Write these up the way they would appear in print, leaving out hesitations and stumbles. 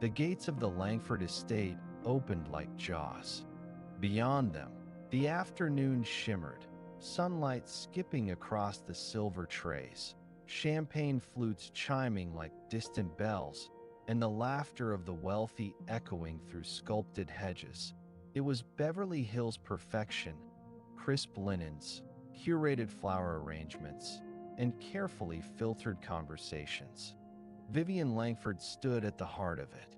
The gates of the Langford estate opened like jaws. Beyond them, the afternoon shimmered, sunlight skipping across the silver trays, champagne flutes chiming like distant bells, and the laughter of the wealthy echoing through sculpted hedges. It was Beverly Hills perfection: crisp linens, curated flower arrangements, and carefully filtered conversations. Vivian Langford stood at the heart of it,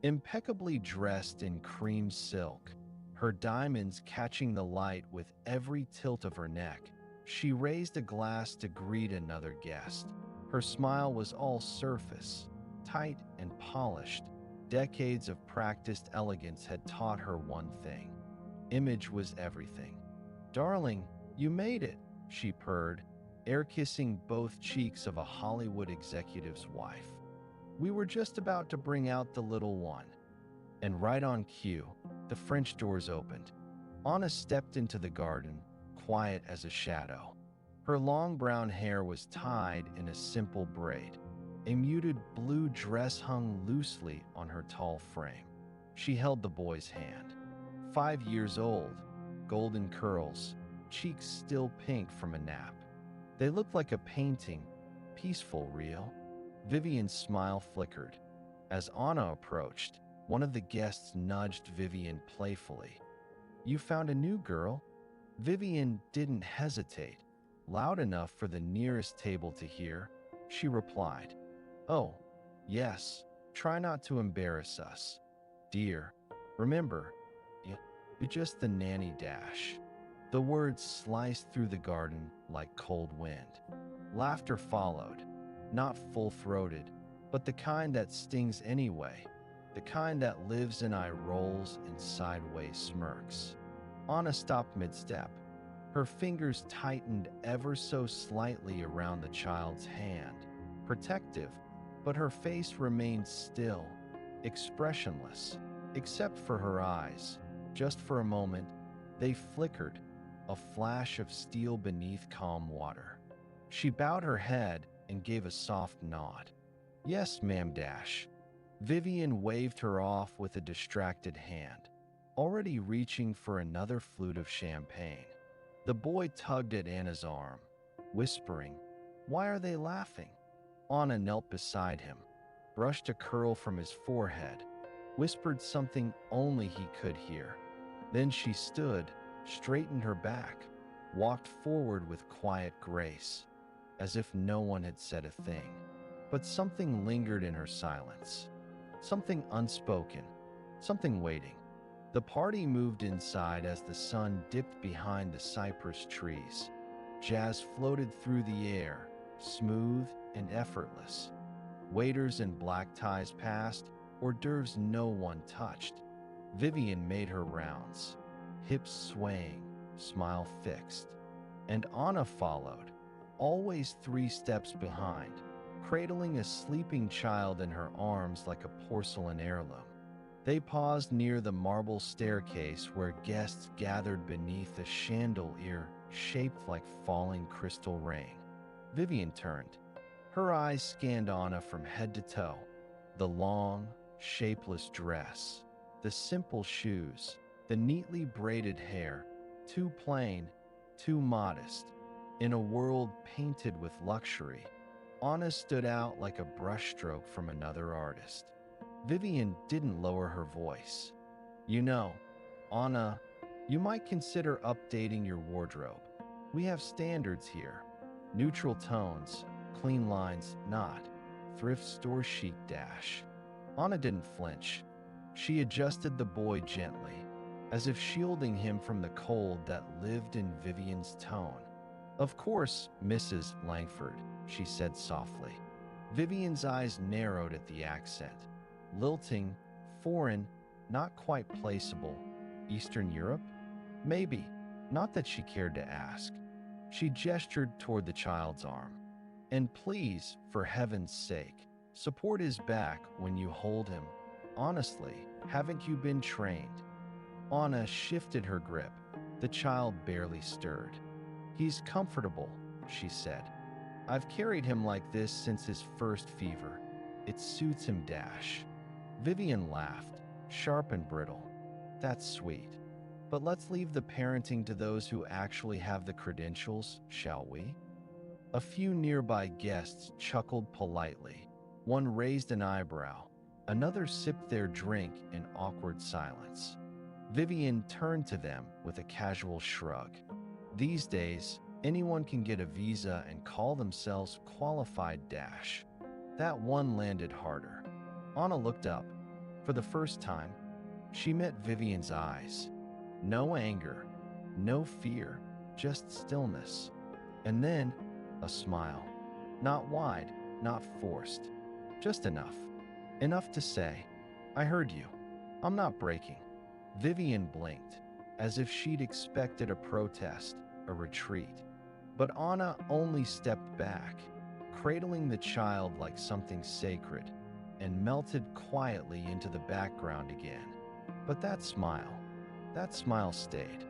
impeccably dressed in cream silk, her diamonds catching the light with every tilt of her neck. She raised a glass to greet another guest. Her smile was all surface, tight and polished. Decades of practiced elegance had taught her one thing: image was everything. "Darling, you made it," she purred, air-kissing both cheeks of a Hollywood executive's wife. "We were just about to bring out the little one." And right on cue, the French doors opened. Anna stepped into the garden, quiet as a shadow. Her long brown hair was tied in a simple braid. A muted blue dress hung loosely on her tall frame. She held the boy's hand. 5 years old, golden curls, cheeks still pink from a nap. They looked like a painting, peaceful, real. Vivian's smile flickered. As Anna approached, one of the guests nudged Vivian playfully. "You found a new girl?" Vivian didn't hesitate. Loud enough for the nearest table to hear, she replied, "Oh, yes, try not to embarrass us. Dear, remember, you're just the nanny dash." The words sliced through the garden like cold wind. Laughter followed, not full-throated, but the kind that stings anyway, the kind that lives in eye rolls and sideways smirks. Anna stopped mid-step. Her fingers tightened ever so slightly around the child's hand, protective, but her face remained still, expressionless, except for her eyes. Just for a moment, they flickered, a flash of steel beneath calm water. She bowed her head and gave a soft nod. "Yes, ma'am dash." Vivian waved her off with a distracted hand, already reaching for another flute of champagne. The boy tugged at Anna's arm, whispering, "Why are they laughing?" Anna knelt beside him, brushed a curl from his forehead, whispered something only he could hear. Then she stood, straightened her back, walked forward with quiet grace, as if no one had said a thing. But something lingered in her silence, something unspoken, something waiting. The party moved inside as the sun dipped behind the cypress trees. Jazz floated through the air, smooth and effortless. Waiters in black ties passed, hors d'oeuvres no one touched. Vivian made her rounds, hips swaying, smile fixed. And Anna followed, always 3 steps behind, cradling a sleeping child in her arms like a porcelain heirloom. They paused near the marble staircase where guests gathered beneath a chandelier shaped like falling crystal rain. Vivian turned. Her eyes scanned Anna from head to toe. The long, shapeless dress, the simple shoes, the neatly braided hair, too plain, too modest. In a world painted with luxury, Anna stood out like a brushstroke from another artist. Vivian didn't lower her voice. "You know, Anna, you might consider updating your wardrobe. We have standards here. Neutral tones, clean lines, not thrift store chic dash." Anna didn't flinch. She adjusted the boy gently, as if shielding him from the cold that lived in Vivian's tone. "Of course, Mrs. Langford," she said softly. Vivian's eyes narrowed at the accent. Lilting, foreign, not quite placeable. Eastern Europe? Maybe. Not that she cared to ask. She gestured toward the child's arm. "And please, for heaven's sake, support his back when you hold him. Honestly, haven't you been trained?" Anna shifted her grip. The child barely stirred. "He's comfortable," she said. "I've carried him like this since his first fever. It suits him dash." Vivian laughed, sharp and brittle. That's sweet. But let's leave the parenting to those who actually have the credentials, shall we? A few nearby guests chuckled politely. One raised an eyebrow. Another sipped their drink in awkward silence. Vivian turned to them with a casual shrug. These days, anyone can get a visa and call themselves qualified dash. That one landed harder. Anna looked up. For the first time, she met Vivian's eyes. No anger, no fear, just stillness. And then, a smile. Not wide, not forced. Just enough. Enough to say, I heard you. I'm not breaking. Vivian blinked, as if she'd expected a protest, a retreat. But Anna only stepped back, cradling the child like something sacred, and melted quietly into the background again. But that smile stayed.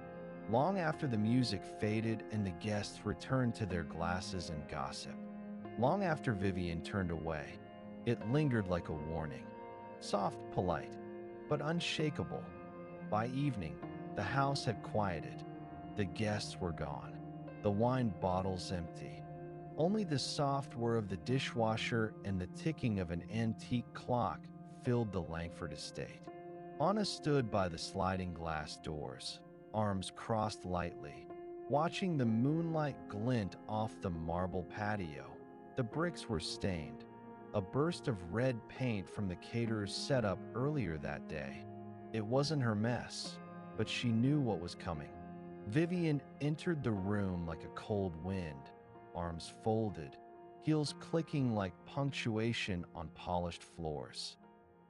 Long after the music faded and the guests returned to their glasses and gossip. Long after Vivian turned away, it lingered like a warning. Soft, polite, but unshakable. By evening, the house had quieted. The guests were gone. The wine bottles empty. Only the soft whir of the dishwasher and the ticking of an antique clock filled the Langford estate. Anna stood by the sliding glass doors, arms crossed lightly, watching the moonlight glint off the marble patio. The bricks were stained, a burst of red paint from the caterer's setup earlier that day. It wasn't her mess, but she knew what was coming. Vivian entered the room like a cold wind, arms folded, heels clicking like punctuation on polished floors.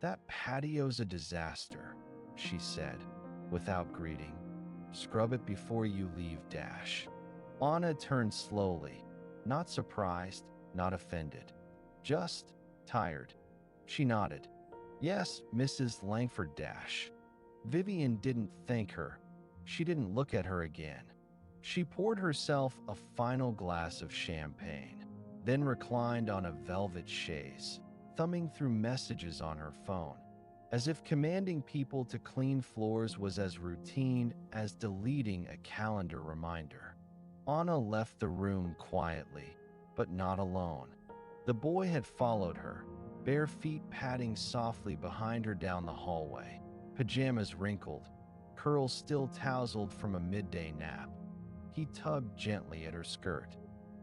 That patio's a disaster, she said, without greeting. Scrub it before you leave, dash. Anna turned slowly, not surprised, not offended, just tired. She nodded. Yes, Mrs. Langford, dash. Vivian didn't thank her. She didn't look at her again. She poured herself a final glass of champagne, then reclined on a velvet chaise, thumbing through messages on her phone, as if commanding people to clean floors was as routine as deleting a calendar reminder. Anna left the room quietly, but not alone. The boy had followed her, bare feet padding softly behind her down the hallway, pajamas wrinkled, curls still tousled from a midday nap. He tugged gently at her skirt.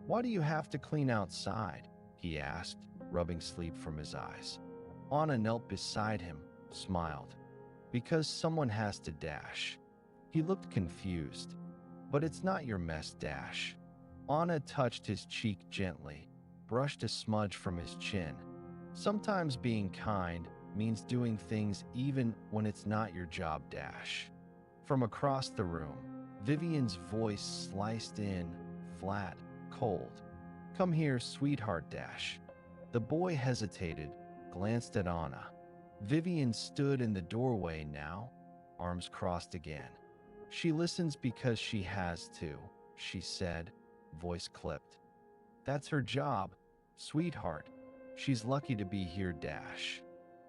"Why do you have to clean outside?" he asked, rubbing sleep from his eyes. Anna knelt beside him, smiled. "Because someone has to, dash." He looked confused. "But it's not your mess, dash." Anna touched his cheek gently, brushed a smudge from his chin. "Sometimes being kind means doing things even when it's not your job, dash." From across the room, Vivian's voice sliced in, flat, cold. "Come here, sweetheart, dash." The boy hesitated, glanced at Anna. Vivian stood in the doorway now, arms crossed again. "She listens because she has to," she said, voice clipped. "That's her job, sweetheart. She's lucky to be here, dash."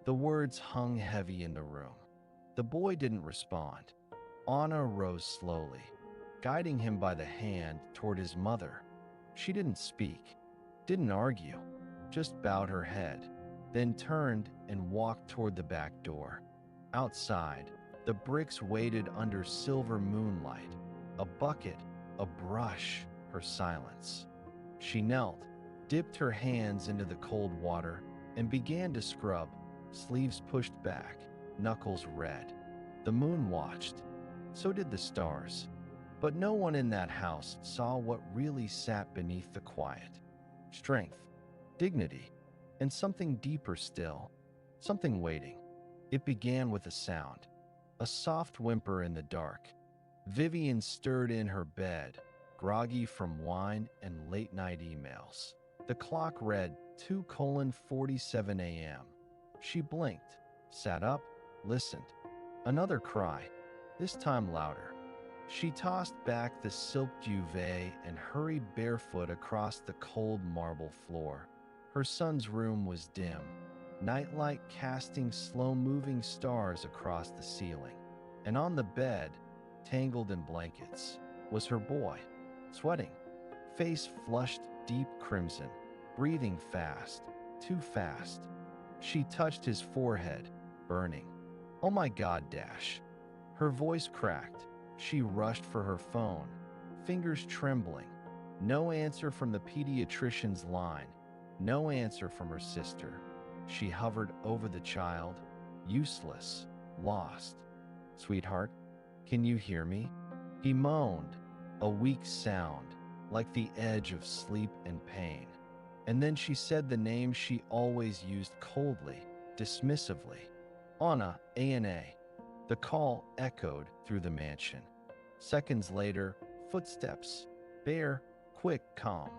The words hung heavy in the room. The boy didn't respond. Anna rose slowly, guiding him by the hand toward his mother. She didn't speak, didn't argue, just bowed her head, then turned and walked toward the back door. Outside, the bricks waited under silver moonlight, a bucket, a brush, her silence. She knelt, dipped her hands into the cold water, and began to scrub, sleeves pushed back, knuckles red. The moon watched. So did the stars. But no one in that house saw what really sat beneath the quiet. Strength, dignity, and something deeper still, something waiting. It began with a sound, a soft whimper in the dark. Vivian stirred in her bed, groggy from wine and late-night emails. The clock read 2:47 a.m. She blinked, sat up, listened. Another cry, this time louder. She tossed back the silk duvet and hurried barefoot across the cold marble floor. Her son's room was dim, nightlight casting slow-moving stars across the ceiling. And on the bed, tangled in blankets, was her boy, sweating, face flushed deep crimson, breathing fast, too fast. She touched his forehead, burning. "Oh my God, Dash." Her voice cracked. She rushed for her phone, fingers trembling. No answer from the pediatrician's line. No answer from her sister. She hovered over the child, useless, lost. "Sweetheart, can you hear me?" He moaned, a weak sound, like the edge of sleep and pain. And then she said the name she always used coldly, dismissively. "Anna, A-N-A." The call echoed through the mansion. Seconds later, footsteps. Bare, quick, calm.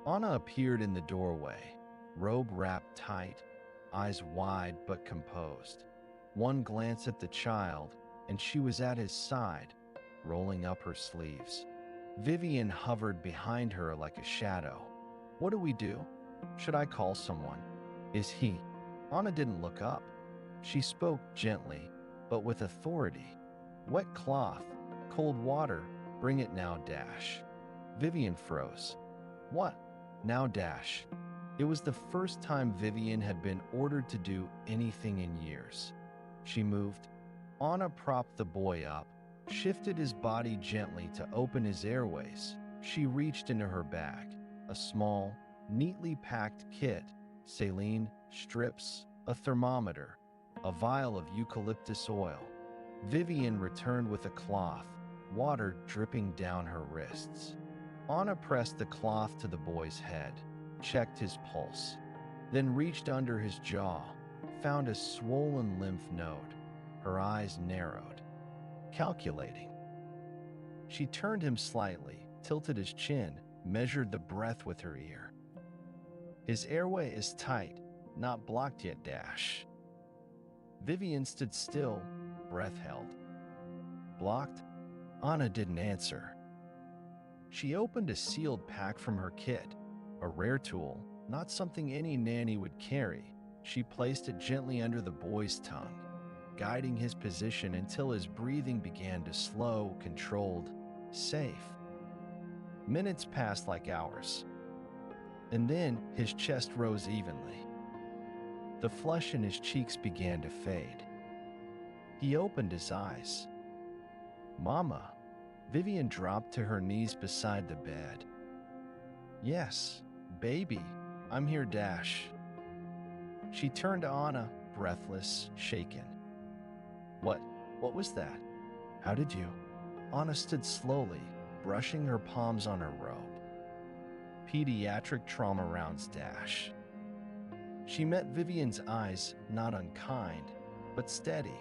Anna appeared in the doorway, robe wrapped tight, eyes wide but composed. One glance at the child, and she was at his side, rolling up her sleeves. Vivian hovered behind her like a shadow. "What do we do? Should I call someone? Is he?" Anna didn't look up. She spoke gently, but with authority. "Wet cloth, cold water, bring it now, Dash." Vivian froze. "What? Now, Dash?" It was the first time Vivian had been ordered to do anything in years. She moved. Anna propped the boy up, shifted his body gently to open his airways. She reached into her bag, a small, neatly packed kit, saline, strips, a thermometer, a vial of eucalyptus oil. Vivian returned with a cloth, water dripping down her wrists. Anna pressed the cloth to the boy's head, checked his pulse, then reached under his jaw, found a swollen lymph node. Her eyes narrowed. Calculating. She turned him slightly, tilted his chin, measured the breath with her ear. "His airway is tight, not blocked yet, Dash." Vivian stood still, breath held. "Blocked?" Anna didn't answer. She opened a sealed pack from her kit, a rare tool, not something any nanny would carry. She placed it gently under the boy's tongue, guiding his position until his breathing began to slow, controlled, safe. Minutes passed like hours, and then his chest rose evenly. The flush in his cheeks began to fade. He opened his eyes. "Mama." Vivian dropped to her knees beside the bed. "Yes, baby, I'm here, Dash." She turned to Anna, breathless, shaken. What was that? How did you?" Anna stood slowly, brushing her palms on her robe. "Pediatric trauma rounds, Dash." She met Vivian's eyes, not unkind, but steady.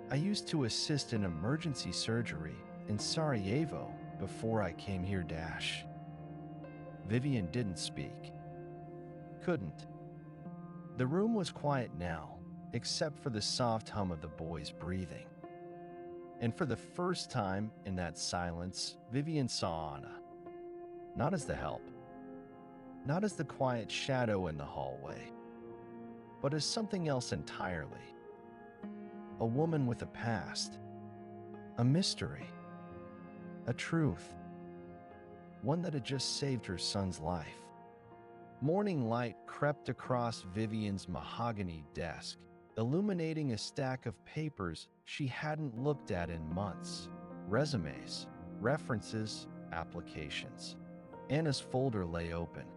"I used to assist in emergency surgery in Sarajevo before I came here, Dash." Vivian didn't speak. Couldn't. The room was quiet now, except for the soft hum of the boy's breathing. And for the first time in that silence, Vivian saw Anna. Not as the help, not as the quiet shadow in the hallway, but as something else entirely. A woman with a past, a mystery, a truth, one that had just saved her son's life. Morning light crept across Vivian's mahogany desk, illuminating a stack of papers she hadn't looked at in months. Resumes, references, applications. Anna's folder lay open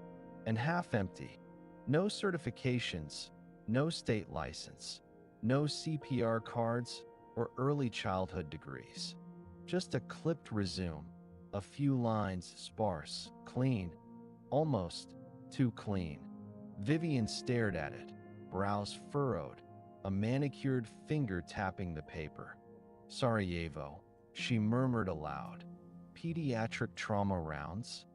and half empty. No certifications, no state license, no CPR cards or early childhood degrees. Just a clipped resume, a few lines sparse, clean, almost too clean. Vivian stared at it, brows furrowed, a manicured finger tapping the paper. "Sarajevo," she murmured aloud. "Pediatric trauma rounds?"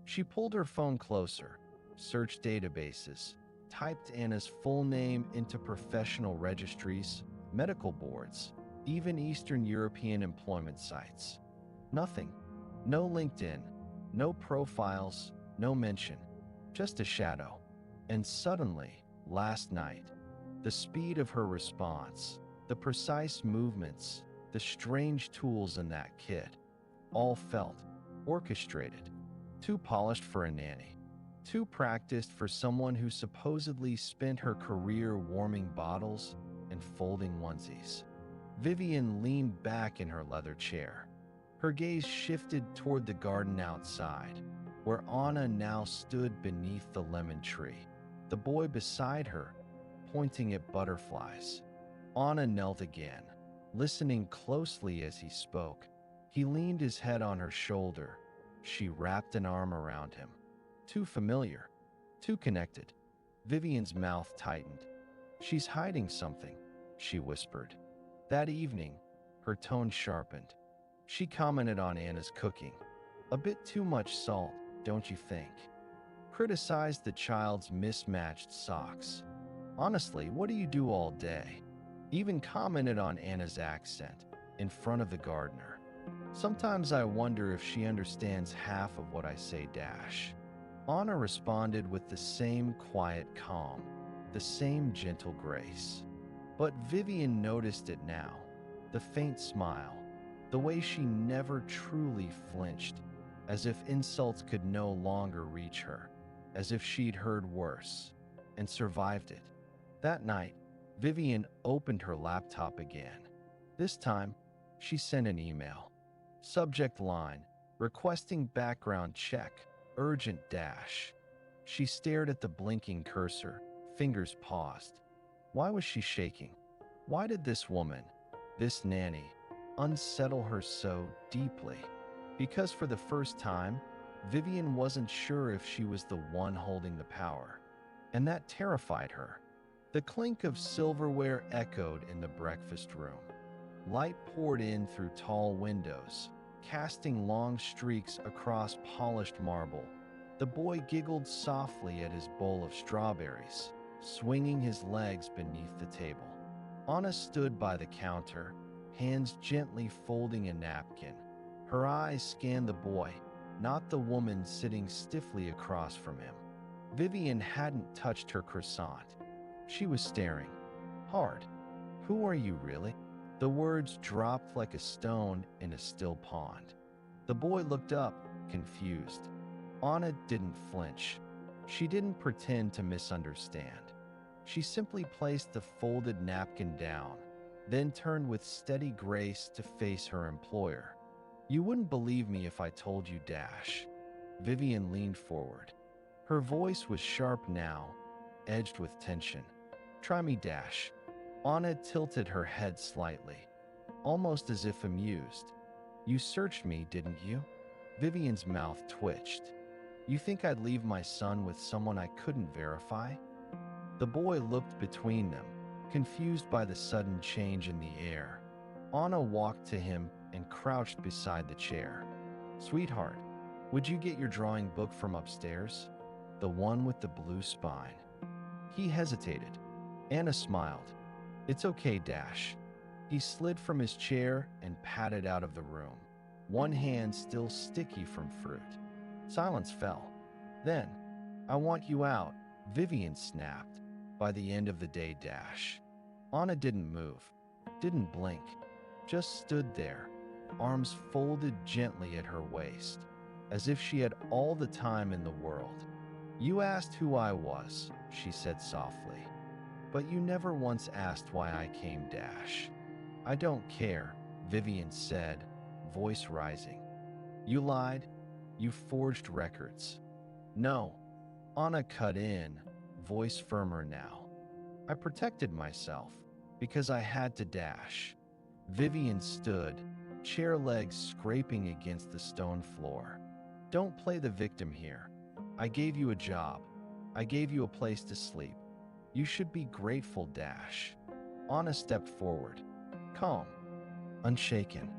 She pulled her phone closer, searched databases, typed Anna's full name into professional registries, medical boards, even Eastern European employment sites. Nothing. No LinkedIn, no profiles, no mention, just a shadow. And suddenly, Last night, the speed of her response, the precise movements, the strange tools in that kit, all felt orchestrated, too polished for a nanny, too practiced for someone who supposedly spent her career warming bottles and folding onesies. Vivian leaned back in her leather chair. Her gaze shifted toward the garden outside, where Anna now stood beneath the lemon tree, the boy beside her, pointing at butterflies. Anna knelt again, listening closely as he spoke. He leaned his head on her shoulder. She wrapped an arm around him. Too familiar, too connected. Vivian's mouth tightened. "She's hiding something," she whispered. That evening, her tone sharpened. She commented on Anna's cooking. "A bit too much salt, don't you think?" Criticized the child's mismatched socks. "Honestly, what do you do all day?" Even commented on Anna's accent in front of the gardener. "Sometimes I wonder if she understands half of what I say, Dash." Anna responded with the same quiet calm, the same gentle grace. But Vivian noticed it now, the faint smile, the way she never truly flinched, as if insults could no longer reach her, as if she'd heard worse and survived it. That night, Vivian opened her laptop again. This time, she sent an email. Subject line, requesting background check, urgent dash. She stared at the blinking cursor, fingers paused. Why was she shaking? Why did this woman, this nanny, unsettle her so deeply? Because for the first time, Vivian wasn't sure if she was the one holding the power, and that terrified her. The clink of silverware echoed in the breakfast room. Light poured in through tall windows, casting long streaks across polished marble. The boy giggled softly at his bowl of strawberries, swinging his legs beneath the table. Anna stood by the counter, hands gently folding a napkin. Her eyes scanned the boy, not the woman sitting stiffly across from him. Vivian hadn't touched her croissant. She was staring. Hard. "Who are you, really?" The words dropped like a stone in a still pond. The boy looked up, confused. Anna didn't flinch. She didn't pretend to misunderstand. She simply placed the folded napkin down, then turned with steady grace to face her employer. "You wouldn't believe me if I told you, Dash." Vivian leaned forward. Her voice was sharp now, edged with tension. "Try me, Dash." Anna tilted her head slightly, almost as if amused. "You searched me, didn't you?" Vivian's mouth twitched. "You think I'd leave my son with someone I couldn't verify?" The boy looked between them, confused by the sudden change in the air. Anna walked to him and crouched beside the chair. "Sweetheart, would you get your drawing book from upstairs? The one with the blue spine." He hesitated. Anna smiled. "It's okay, Dash." He slid from his chair and padded out of the room, one hand still sticky from fruit. Silence fell. Then, "I want you out," Vivian snapped. "By the end of the day, Dash." Anna didn't move, didn't blink, just stood there, arms folded gently at her waist, as if she had all the time in the world. "You asked who I was," she said softly. "But you never once asked why I came, Dash." "I don't care," Vivian said, voice rising. "You lied. You forged records." "No." Anna cut in, voice firmer now. "I protected myself because I had to, Dash." Vivian stood, chair legs scraping against the stone floor. "Don't play the victim here. I gave you a job. I gave you a place to sleep. You should be grateful, Dash." Anna stepped forward, calm, unshaken.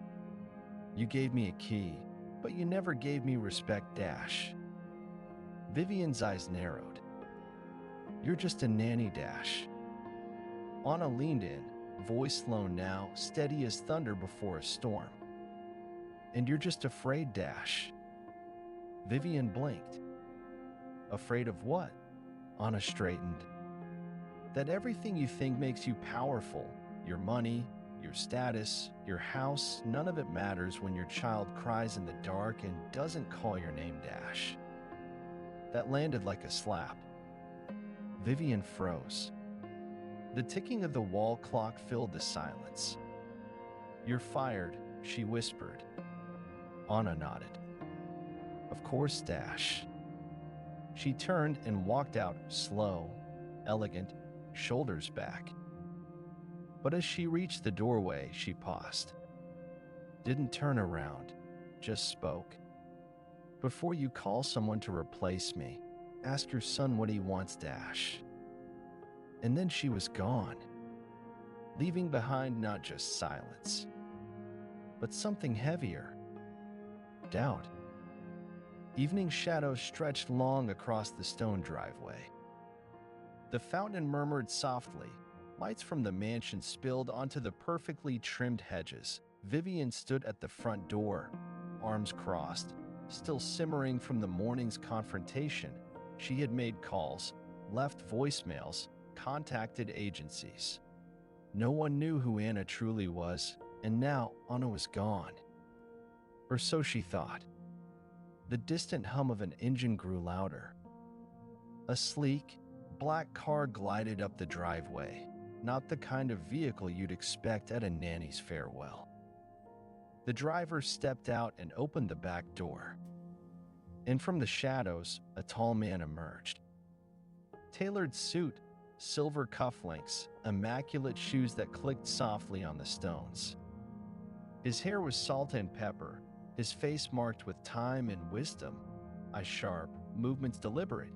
"You gave me a key, but you never gave me respect, Dash." Vivian's eyes narrowed. "You're just a nanny, Dash." Anna leaned in, voice low now, steady as thunder before a storm. "And you're just afraid, Dash." Vivian blinked. "Afraid of what?" Anna straightened. That everything you think makes you powerful, your money, your status, your house, none of it matters when your child cries in the dark and doesn't call your name Dash. That landed like a slap. Vivian froze. The ticking of the wall clock filled the silence. "You're fired," she whispered. Anna nodded. "Of course, Dash." She turned and walked out, slow, elegant, shoulders back. But as she reached the doorway, she paused. Didn't turn around, just spoke. "Before you call someone to replace me, ask your son what he wants, Dash." And then she was gone, leaving behind not just silence, but something heavier. Doubt. Evening shadows stretched long across the stone driveway. The fountain murmured softly. Lights from the mansion spilled onto the perfectly trimmed hedges. Vivian stood at the front door, arms crossed, still simmering from the morning's confrontation. She had made calls, left voicemails, contacted agencies. No one knew who Anna truly was, and now Anna was gone. Or so she thought. The distant hum of an engine grew louder. A sleek, black car glided up the driveway, not the kind of vehicle you'd expect at a nanny's farewell. The driver stepped out and opened the back door. And from the shadows, a tall man emerged. Tailored suit, silver cufflinks, immaculate shoes that clicked softly on the stones. His hair was salt and pepper, his face marked with time and wisdom, eyes sharp, movements deliberate.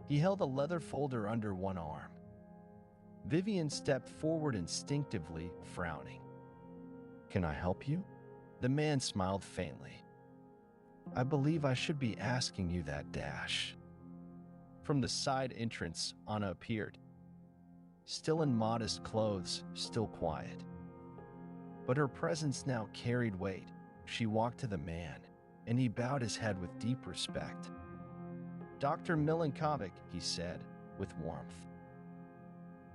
He held a leather folder under one arm. Vivian stepped forward instinctively, frowning. "Can I help you?" The man smiled faintly. "I believe I should be asking you that, Dash." From the side entrance, Anna appeared. Still in modest clothes, still quiet. But her presence now carried weight. She walked to the man, and he bowed his head with deep respect. "Dr. Milankovic," he said, with warmth.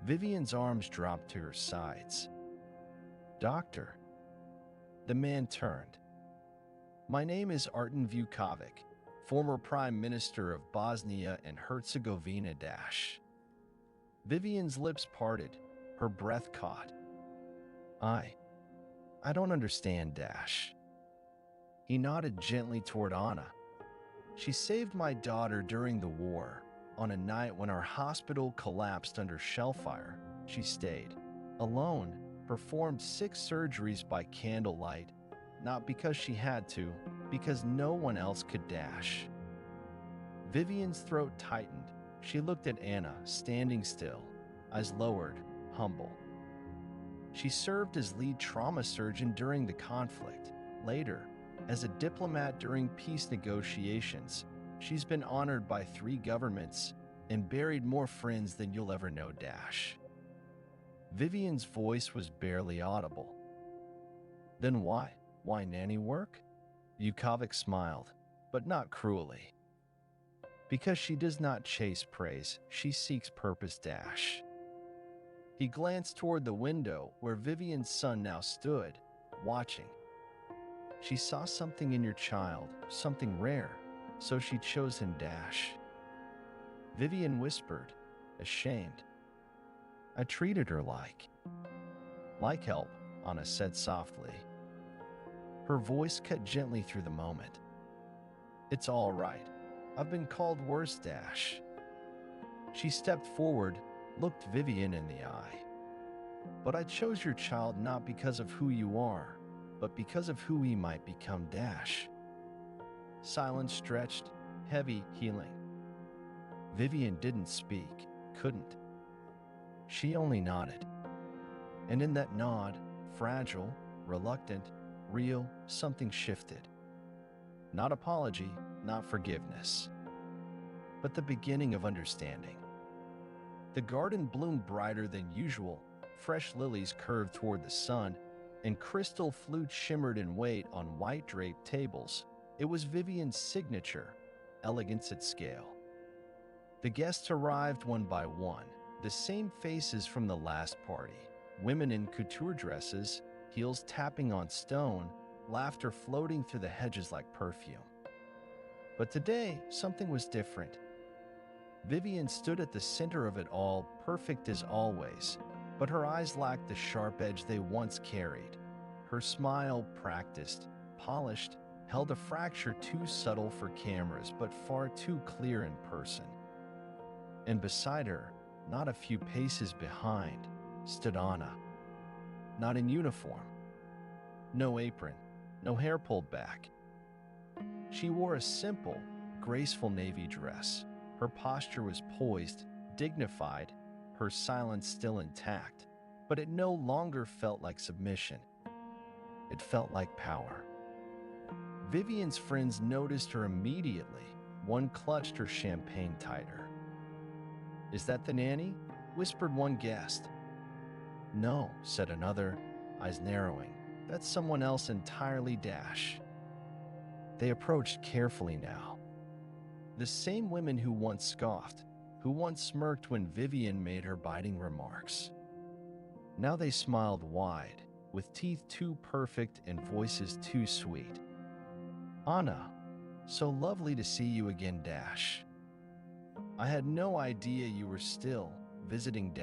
Vivian's arms dropped to her sides. "Doctor." The man turned. "My name is Arten Vukovic, former Prime Minister of Bosnia and Herzegovina, Dash." Vivian's lips parted, her breath caught. I don't understand, Dash." He nodded gently toward Anna. "She saved my daughter during the war. On a night when our hospital collapsed under shell fire, she stayed, alone, performed 6 surgeries by candlelight, not because she had to, because no one else could, Dash." Vivian's throat tightened. She looked at Anna, standing still, eyes lowered, humble. She served as lead trauma surgeon during the conflict. Later, as a diplomat during peace negotiations, she's been honored by 3 governments and buried more friends than you'll ever know, Dash. Vivian's voice was barely audible. "Then why? Why nanny work?" Vukovic smiled, but not cruelly. "Because she does not chase praise, she seeks purpose, Dash." He glanced toward the window where Vivian's son now stood, watching. "She saw something in your child, something rare, so she chose him, Dash." Vivian whispered, ashamed. "I treated her like help," Anna said softly. Her voice cut gently through the moment. "It's all right. I've been called worse, Dash." She stepped forward, looked Vivian in the eye. "But I chose your child not because of who you are, but because of who he might become, Dash." Silence stretched, heavy, healing. Vivian didn't speak, couldn't. She only nodded. And in that nod, fragile, reluctant, real, something shifted. Not apology, not forgiveness, but the beginning of understanding. The garden bloomed brighter than usual. Fresh lilies curved toward the sun, and crystal flutes shimmered in white on white draped tables. It was Vivian's signature, elegance at scale. The guests arrived one by one, The same faces from the last party. Women in couture dresses, heels tapping on stone, laughter floating through the hedges like perfume. But today, something was different. Vivian stood at the center of it all, perfect as always, but her eyes lacked the sharp edge they once carried. Her smile, practiced, polished, held a fracture too subtle for cameras but far too clear in person. And beside her, not a few paces behind, stood Anna. Not in uniform. No apron, no hair pulled back. She wore a simple, graceful navy dress. Her posture was poised, dignified, her silence still intact, but it no longer felt like submission. It felt like power. Vivian's friends noticed her immediately. One clutched her champagne tighter. "Is that the nanny?" whispered one guest. "No," said another, eyes narrowing. "That's someone else entirely." They approached carefully now. The same women who once scoffed, who once smirked when Vivian made her biting remarks. Now they smiled wide, with teeth too perfect and voices too sweet. "Anna, so lovely to see you again, I had no idea you were still visiting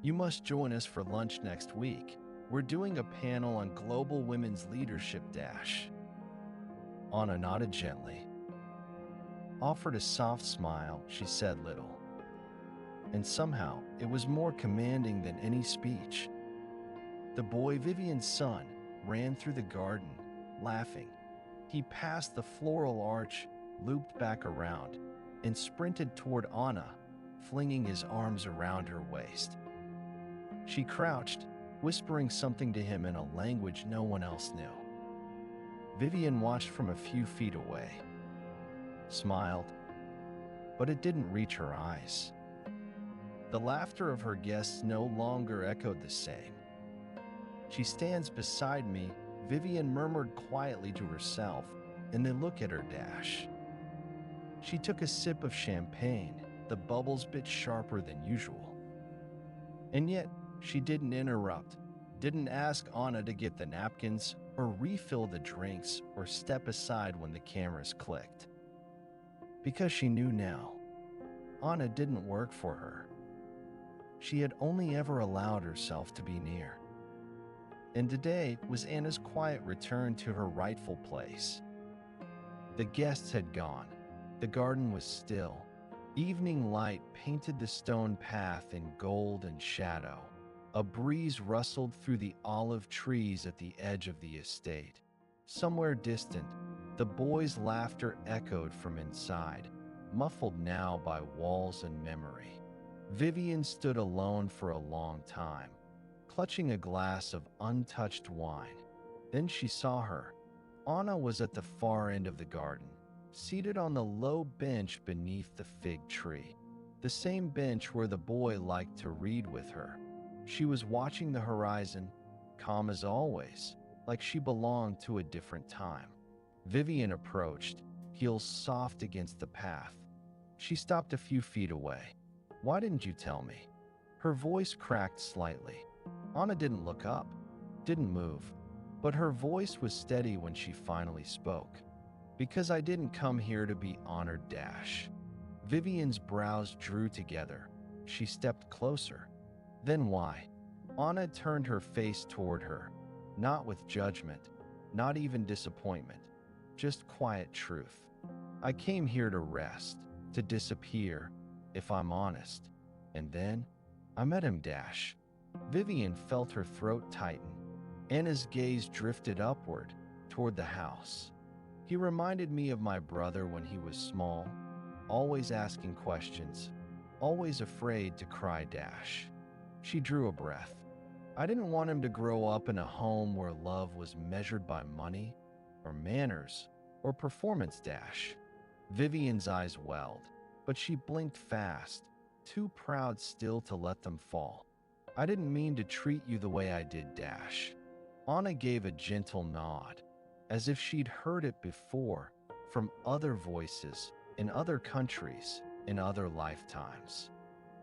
You must join us for lunch next week. We're doing a panel on global women's leadership Anna nodded gently. Offered a soft smile, she said little. And somehow, it was more commanding than any speech. The boy, Vivian's son, ran through the garden, laughing. He passed the floral arch, looped back around, and sprinted toward Anna, flinging his arms around her waist. She crouched, whispering something to him in a language no one else knew. Vivian watched from a few feet away, smiled, but it didn't reach her eyes. The laughter of her guests no longer echoed the same. "She stands beside me," Vivian murmured quietly to herself, and then look at her She took a sip of champagne, the bubbles bit sharper than usual. And yet, she didn't interrupt, didn't ask Anna to get the napkins or refill the drinks or step aside when the cameras clicked. Because she knew now, Anna didn't work for her. She had only ever allowed herself to be near. And today was Anna's quiet return to her rightful place. The guests had gone. The garden was still. Evening light painted the stone path in gold and shadow. A breeze rustled through the olive trees at the edge of the estate. Somewhere distant, the boys' laughter echoed from inside, muffled now by walls and memory. Vivian stood alone for a long time, clutching a glass of untouched wine. Then she saw her. Anna was at the far end of the garden, seated on the low bench beneath the fig tree, the same bench where the boy liked to read with her. She was watching the horizon, calm as always, like she belonged to a different time. Vivian approached, heels soft against the path. She stopped a few feet away. "Why didn't you tell me?" Her voice cracked slightly. Anna didn't look up, didn't move, but her voice was steady when she finally spoke. "Because I didn't come here to be honored Vivian's brows drew together. She stepped closer. "Then why?" Anna turned her face toward her, not with judgment, not even disappointment, just quiet truth. "I came here to rest, to disappear, if I'm honest. And then, I met him Vivian felt her throat tighten. Anna's gaze drifted upward, toward the house. "He reminded me of my brother when he was small, always asking questions, always afraid to cry She drew a breath. "I didn't want him to grow up in a home where love was measured by money, or manners, or performance Vivian's eyes welled, but she blinked fast, too proud still to let them fall. "I didn't mean to treat you the way I did Anna gave a gentle nod, as if she'd heard it before, from other voices, in other countries, in other lifetimes.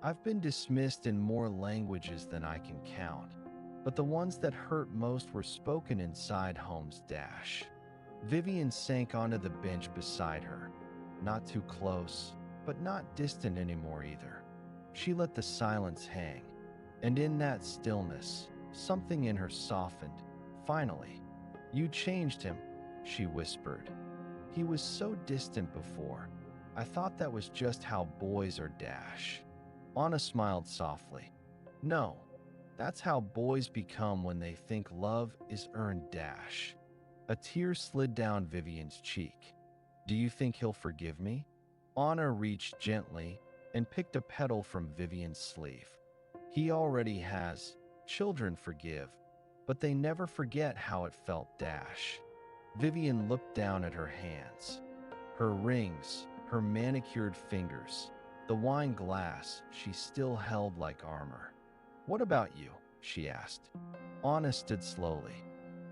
I've been dismissed in more languages than I can count, but the ones that hurt most were spoken inside home's dash. Vivian sank onto the bench beside her, not too close, but not distant anymore either. She let the silence hang, and in that stillness, something in her softened. Finally, "You changed him," she whispered. "He was so distant before. I thought that was just how boys are dash." Anna smiled softly. "No, that's how boys become when they think love is earned dash." A tear slid down Vivian's cheek. "Do you think he'll forgive me?" Anna reached gently and picked a petal from Vivian's sleeve. "He already has. Children forgive, but they never forget how it felt dash." Vivian looked down at her hands. Her rings, her manicured fingers, the wine glass she still held like armor. "What about you?" she asked. Anna stood slowly.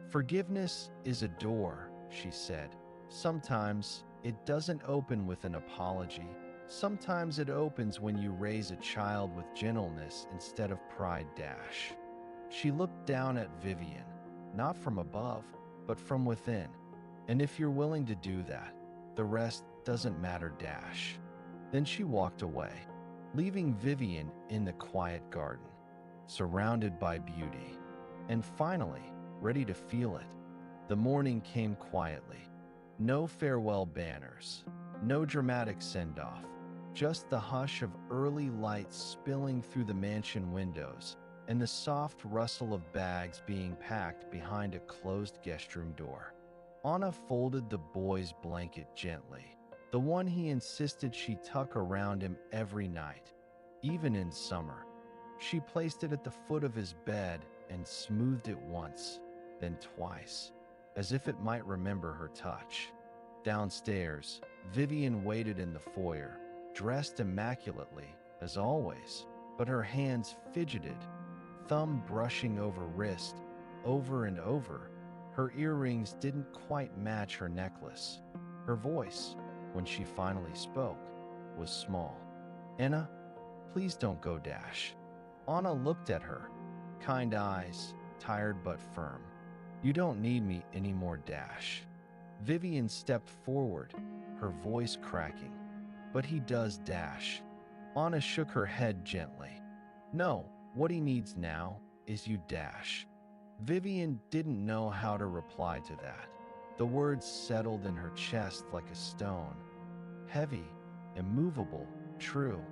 "Forgiveness is a door," she said. "Sometimes it doesn't open with an apology. Sometimes it opens when you raise a child with gentleness instead of pride dash." She looked down at Vivian, not from above, but from within. "And if you're willing to do that, the rest doesn't matter dash." Then she walked away, leaving Vivian in the quiet garden, surrounded by beauty, and finally, ready to feel it. The morning came quietly. No farewell banners, no dramatic send-off, just the hush of early light spilling through the mansion windows and the soft rustle of bags being packed behind a closed guest room door. Anna folded the boy's blanket gently, the one he insisted she tuck around him every night, even in summer. She placed it at the foot of his bed and smoothed it once, then twice, as if it might remember her touch. Downstairs, Vivian waited in the foyer, dressed immaculately, as always, but her hands fidgeted, thumb brushing over wrist, over and over. Her earrings didn't quite match her necklace. Her voice, when she finally spoke, was small. "Anna, please don't go dash." Anna looked at her, kind eyes, tired but firm. "You don't need me anymore dash." Vivian stepped forward, her voice cracking. "But he does dash." Anna shook her head gently. "No, what he needs now is you dash." Vivian didn't know how to reply to that. The words settled in her chest like a stone. Heavy, immovable, true.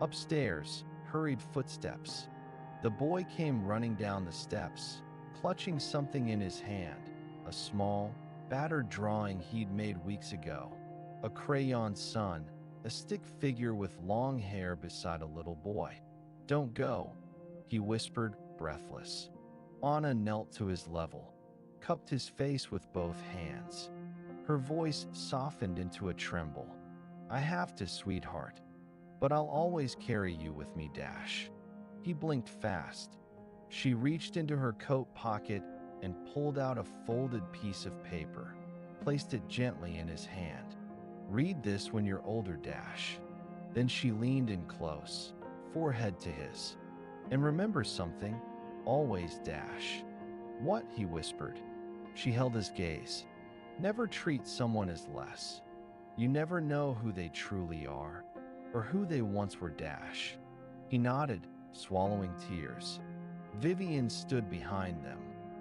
Upstairs, hurried footsteps. The boy came running down the steps, clutching something in his hand, a small, battered drawing he'd made weeks ago. A crayon sun, a stick figure with long hair beside a little boy. "Don't go," he whispered, breathless. Anna knelt to his level, cupped his face with both hands. Her voice softened into a tremble. "I have to, sweetheart, but I'll always carry you with me dash." He blinked fast. She reached into her coat pocket and pulled out a folded piece of paper, placed it gently in his hand. "Read this when you're older dash." Then she leaned in close, forehead to his. "And remember something, always dash." "What?" he whispered. She held his gaze. "Never treat someone as less. You never know who they truly are, or who they once were dash." He nodded, swallowing tears. Vivian stood behind them,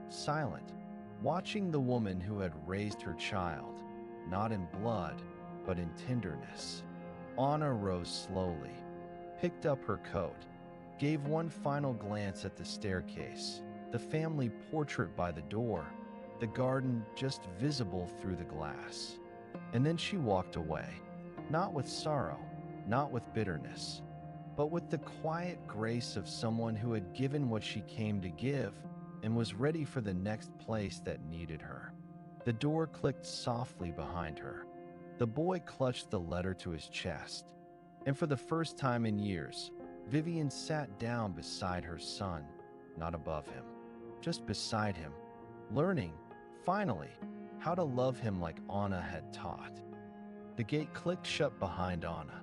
silent, watching the woman who had raised her child, not in blood, but in tenderness. Anna rose slowly, picked up her coat, gave one final glance at the staircase, the family portrait by the door, the garden just visible through the glass. And then she walked away, not with sorrow, not with bitterness, but with the quiet grace of someone who had given what she came to give and was ready for the next place that needed her. The door clicked softly behind her. The boy clutched the letter to his chest, and for the first time in years, Vivian sat down beside her son, not above him, just beside him, learning, finally, how to love him like Anna had taught. The gate clicked shut behind Anna.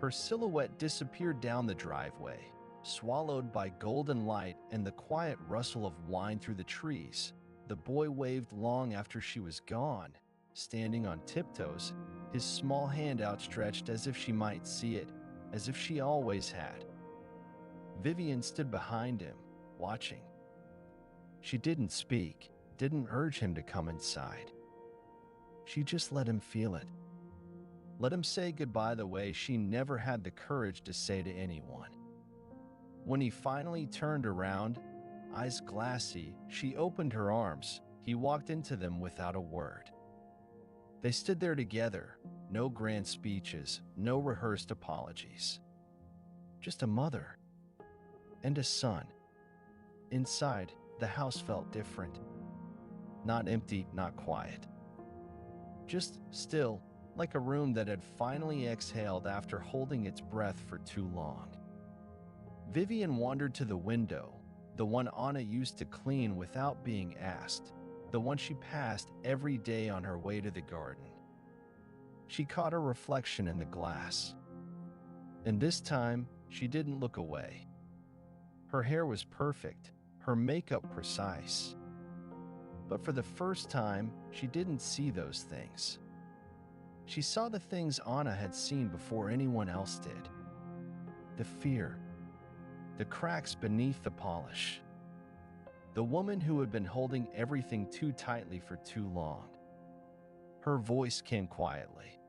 Her silhouette disappeared down the driveway, swallowed by golden light and the quiet rustle of wine through the trees. The boy waved long after she was gone, standing on tiptoes, his small hand outstretched as if she might see it, as if she always had. Vivian stood behind him, watching. She didn't speak, didn't urge him to come inside. She just let him feel it. Let him say goodbye the way she never had the courage to say to anyone. When he finally turned around, eyes glassy, she opened her arms. He walked into them without a word. They stood there together, no grand speeches, no rehearsed apologies. Just a mother and a son. Inside, the house felt different. Not empty, not quiet. Just still, like a room that had finally exhaled after holding its breath for too long. Vivian wandered to the window, the one Anna used to clean without being asked, the one she passed every day on her way to the garden. She caught her reflection in the glass. And this time, she didn't look away. Her hair was perfect, her makeup precise. But for the first time, she didn't see those things. She saw the things Anna had seen before anyone else did. The fear, the cracks beneath the polish. The woman who had been holding everything too tightly for too long. Her voice came quietly.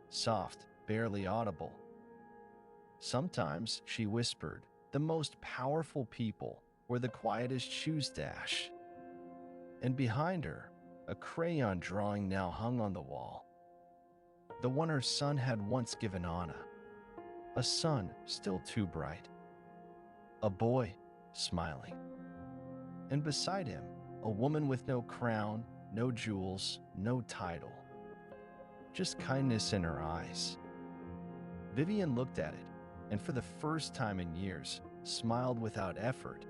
Soft, barely audible. Sometimes, she whispered, the most powerful people were the quietest shoes dash. And behind her, a crayon drawing now hung on the wall. The one her son had once given Anna. A son still too bright. A boy smiling. And beside him, a woman with no crown, no jewels, no title. Just kindness in her eyes. Vivian looked at it, and for the first time in years, smiled without effort,